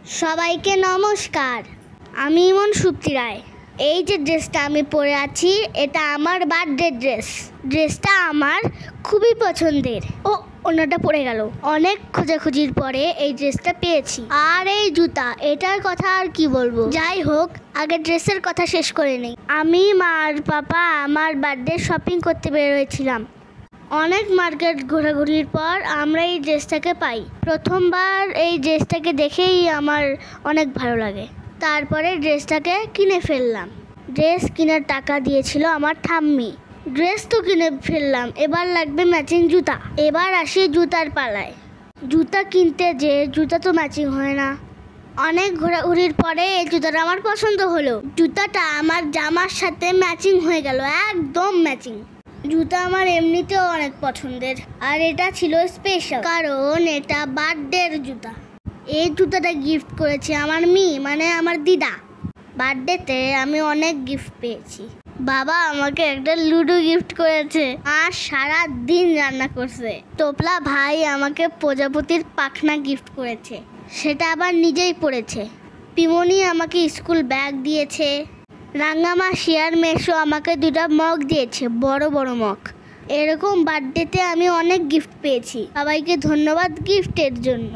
সবাইকে নমস্কার। আমি ইমন সুপ্তি রায়। এই যে ড্রেসটা আমি পরে আছি এটা আমার বার্থডে ড্রেস। ড্রেসটা আমার খুবই পছন্দের। ওনাটা পড়ে গেল। অনেক খোঁজাখুঁজির পরে এই ড্রেসটা পেয়েছি। আর এই জুতা, এটার কথা আর কি বলবো। যাই হোক, আগে ড্রেসের কথা শেষ করে নেই। আমি আর পাপা আমার বার্থডে শপিং করতে বের হয়েছিলাম। অনেক মার্কেট ঘোরাঘুরির পর আমরা এই ড্রেসটাকে পাই। প্রথমবার এই ড্রেসটাকে দেখেই আমার অনেক ভালো লাগে। তারপরে ড্রেসটাকে কিনে ফেললাম। ড্রেস কেনার টাকা দিয়েছিল আমার ঠাম্মি। ড্রেস তো কিনে ফেললাম, এবার লাগবে ম্যাচিং জুতা। এবার আসি জুতার পালায়। জুতা কিনতে যে জুতা তো ম্যাচিং হয় না। অনেক ঘোরাঘুরির পরে এই জুতাটা আমার পছন্দ হলো। জুতাটা আমার জামার সাথে ম্যাচিং হয়ে গেল, একদম ম্যাচিং। জুতা আমার এমনিতেও অনেক পছন্দের, আর এটা ছিল স্পেশাল কারণ এটা বার্থডের জুতা। এই জুতাটা গিফট করেছে আমার মানে আমার দিদা। বার্থডেতে আমি অনেক গিফট পেয়েছি। বাবা আমাকে একটা লুডো গিফট করেছে, আর সারা দিন রান্না করছে। টোপলা ভাই আমাকে প্রজাপতির পাখনা গিফট করেছে, সেটা আবার নিজেই পড়েছে। পিমনি আমাকে স্কুল ব্যাগ দিয়েছে। রাঙ্গামাসি আর মেশো আমাকে 2টা মগ দিয়েছে, বড় বড় মগ। এরকম বার্থডেতে আমি অনেক গিফট পেয়েছি। সবাইকে ধন্যবাদ গিফটের জন্য।